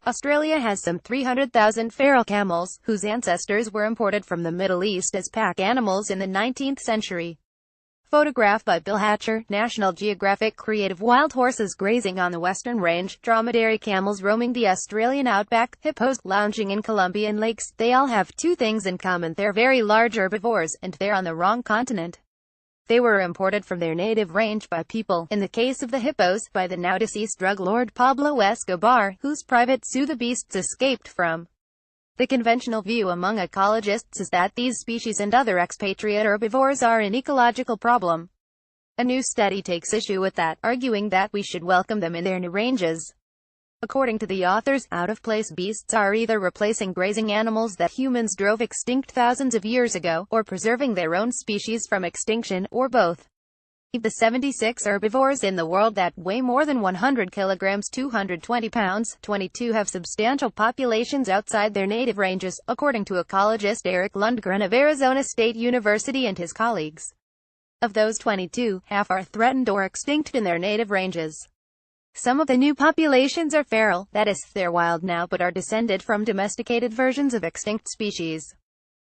Australia has some 300,000 feral camels, whose ancestors were imported from the Middle East as pack animals in the 19th century. Photograph by Bill Hatcher, National Geographic. Creative wild horses grazing on the Western Range, dromedary camels roaming the Australian outback, hippos lounging in Colombian lakes. They all have two things in common: they're very large herbivores, and they're on the wrong continent. They were imported from their native range by people, in the case of the hippos, by the now-deceased drug lord Pablo Escobar, whose private zoo the beasts escaped from. The conventional view among ecologists is that these species and other expatriate herbivores are an ecological problem. A new study takes issue with that, arguing that we should welcome them in their new ranges. According to the authors, out-of-place beasts are either replacing grazing animals that humans drove extinct thousands of years ago, or preserving their own species from extinction, or both. Of the 76 herbivores in the world that weigh more than 100 kilograms 220 pounds, 22 have substantial populations outside their native ranges, according to ecologist Eric Lundgren of Arizona State University and his colleagues. Of those 22, half are threatened or extinct in their native ranges. Some of the new populations are feral, that is, they're wild now but are descended from domesticated versions of extinct species.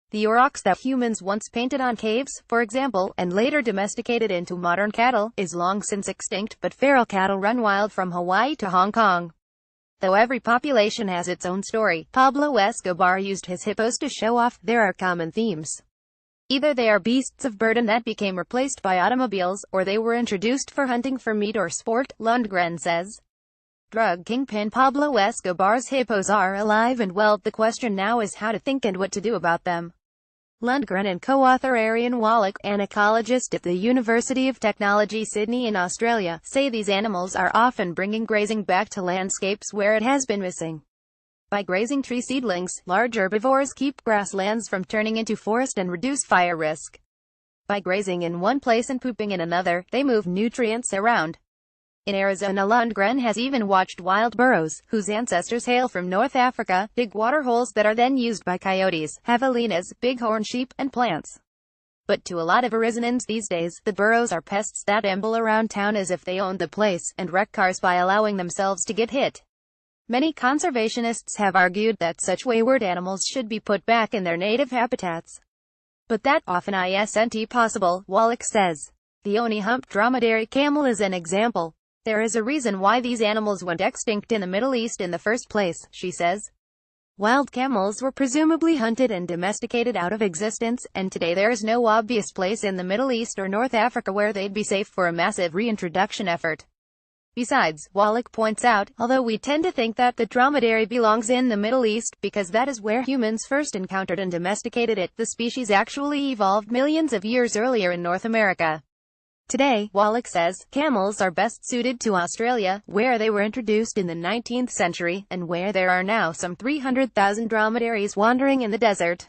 The aurochs that humans once painted on caves, for example, and later domesticated into modern cattle, is long since extinct, but feral cattle run wild from Hawaii to Hong Kong. Though every population has its own story, Pablo Escobar used his hippos to show off. There are common themes. Either they are beasts of burden that became replaced by automobiles, or they were introduced for hunting for meat or sport, Lundgren says. Drug kingpin Pablo Escobar's hippos are alive and well. The question now is how to think and what to do about them. Lundgren and co-author Arian Wallach, an ecologist at the University of Technology Sydney in Australia, say these animals are often bringing grazing back to landscapes where it has been missing. By grazing tree seedlings, large herbivores keep grasslands from turning into forest and reduce fire risk. By grazing in one place and pooping in another, they move nutrients around. In Arizona, Lundgren has even watched wild burros, whose ancestors hail from North Africa, dig water holes that are then used by coyotes, javelinas, bighorn sheep, and plants. But to a lot of Arizonans these days, the burros are pests that amble around town as if they owned the place, and wreck cars by allowing themselves to get hit. Many conservationists have argued that such wayward animals should be put back in their native habitats. But that often isn't possible, Wallach says. The Oni-humped dromedary camel is an example. There is a reason why these animals went extinct in the Middle East in the first place, she says. Wild camels were presumably hunted and domesticated out of existence, and today there is no obvious place in the Middle East or North Africa where they'd be safe for a massive reintroduction effort. Besides, Wallach points out, although we tend to think that the dromedary belongs in the Middle East, because that is where humans first encountered and domesticated it, the species actually evolved millions of years earlier in North America. Today, Wallach says, camels are best suited to Australia, where they were introduced in the 19th century, and where there are now some 300,000 dromedaries wandering in the desert.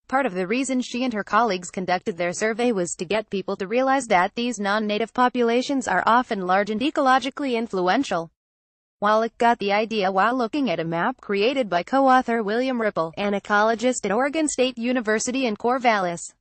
Part of the reason she and her colleagues conducted their survey was to get people to realize that these non-native populations are often large and ecologically influential. Wallach got the idea while looking at a map created by co-author William Ripple, an ecologist at Oregon State University in Corvallis.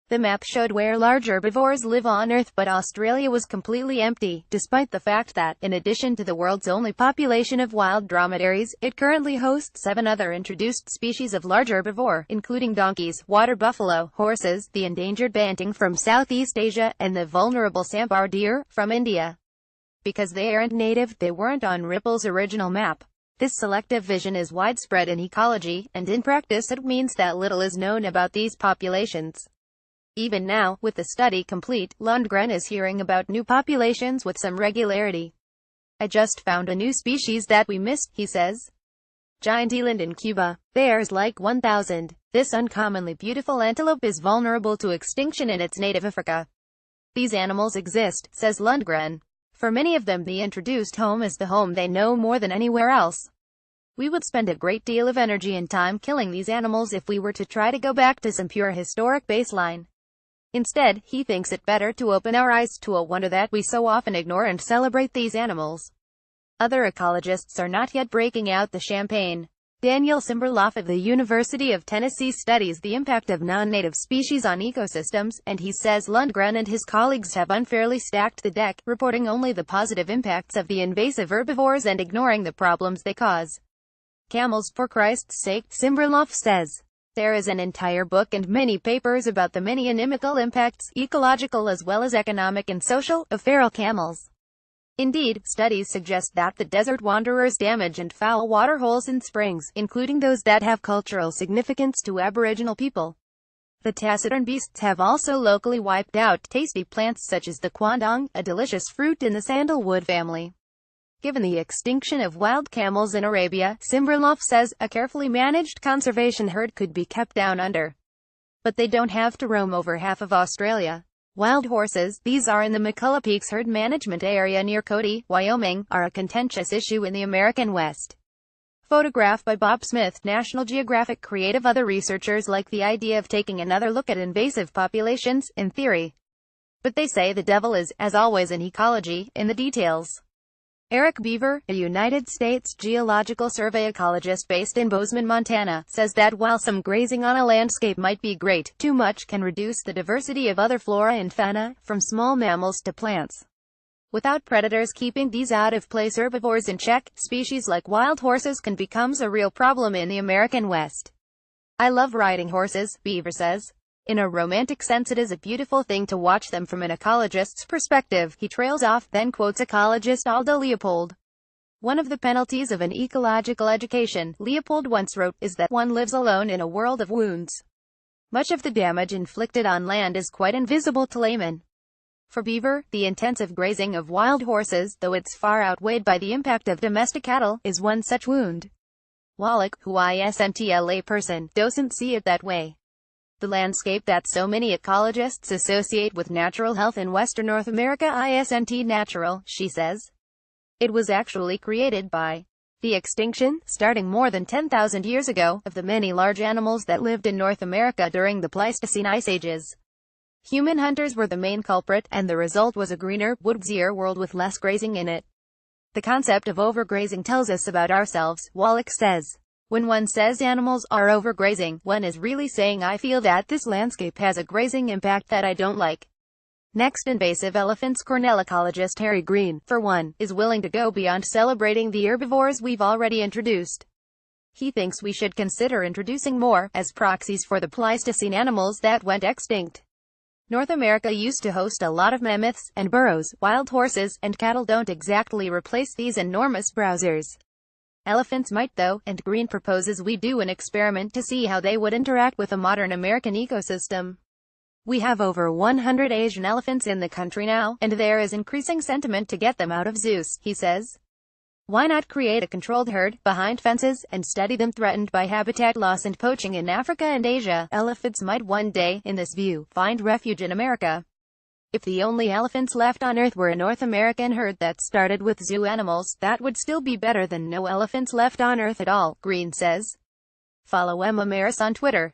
The map showed where large herbivores live on Earth, but Australia was completely empty, despite the fact that, in addition to the world's only population of wild dromedaries, it currently hosts 7 other introduced species of large herbivore, including donkeys, water buffalo, horses, the endangered banting from Southeast Asia, and the vulnerable sambar deer, from India. Because they aren't native, they weren't on Ripple's original map. This selective vision is widespread in ecology, and in practice it means that little is known about these populations. Even now, with the study complete, Lundgren is hearing about new populations with some regularity. I just found a new species that we missed, he says. Giant eland in Cuba. There's like 1,000. This uncommonly beautiful antelope is vulnerable to extinction in its native Africa. These animals exist, says Lundgren. For many of them the introduced home is the home they know more than anywhere else. We would spend a great deal of energy and time killing these animals if we were to try to go back to some pure historic baseline. Instead, he thinks it better to open our eyes to a wonder that we so often ignore and celebrate these animals. Other ecologists are not yet breaking out the champagne. Daniel Simberloff of the University of Tennessee studies the impact of non-native species on ecosystems, and he says Lundgren and his colleagues have unfairly stacked the deck, reporting only the positive impacts of the invasive herbivores and ignoring the problems they cause. Camels for Christ's sake, Simberloff says. There is an entire book and many papers about the many inimical impacts, ecological as well as economic and social, of feral camels. Indeed, studies suggest that the desert wanderers damage and foul water holes in springs, including those that have cultural significance to Aboriginal people. The taciturn beasts have also locally wiped out tasty plants such as the quandong, a delicious fruit in the sandalwood family. Given the extinction of wild camels in Arabia, Simberloff says, a carefully managed conservation herd could be kept down under. But they don't have to roam over half of Australia. Wild horses, these are in the McCullough Peaks Herd Management Area near Cody, Wyoming, are a contentious issue in the American West. Photograph by Bob Smith, National Geographic Creative. Other researchers like the idea of taking another look at invasive populations, in theory. But they say the devil is, as always in ecology, in the details. Eric Beaver, a United States Geological Survey ecologist based in Bozeman, Montana, says that while some grazing on a landscape might be great, too much can reduce the diversity of other flora and fauna, from small mammals to plants. Without predators keeping these out-of-place herbivores in check, species like wild horses can become a real problem in the American West. I love riding horses, Beaver says. In a romantic sense, it is a beautiful thing to watch them from an ecologist's perspective. He trails off, then quotes ecologist Aldo Leopold. One of the penalties of an ecological education, Leopold once wrote, is that one lives alone in a world of wounds. Much of the damage inflicted on land is quite invisible to laymen. For Beaver, the intensive grazing of wild horses, though it's far outweighed by the impact of domestic cattle, is one such wound. Wallach, who isn't a layperson, doesn't see it that way. The landscape that so many ecologists associate with natural health in Western North America isn't natural, she says. It was actually created by the extinction, starting more than 10,000 years ago, of the many large animals that lived in North America during the Pleistocene ice ages. Human hunters were the main culprit, and the result was a greener, woodsier world with less grazing in it. The concept of overgrazing tells us about ourselves, Wallach says. When one says animals are overgrazing, one is really saying I feel that this landscape has a grazing impact that I don't like. Next, invasive elephants. Cornell ecologist Harry Green, for one, is willing to go beyond celebrating the herbivores we've already introduced. He thinks we should consider introducing more, as proxies for the Pleistocene animals that went extinct. North America used to host a lot of mammoths, and burros, wild horses, and cattle don't exactly replace these enormous browsers. Elephants might though, and Green proposes we do an experiment to see how they would interact with a modern American ecosystem. We have over 100 Asian elephants in the country now, and there is increasing sentiment to get them out of zoos, he says. Why not create a controlled herd, behind fences, and study them threatened by habitat loss and poaching in Africa and Asia? Elephants might one day, in this view, find refuge in America. If the only elephants left on Earth were a North American herd that started with zoo animals, that would still be better than no elephants left on Earth at all, Green says. Follow Emma Maris on Twitter.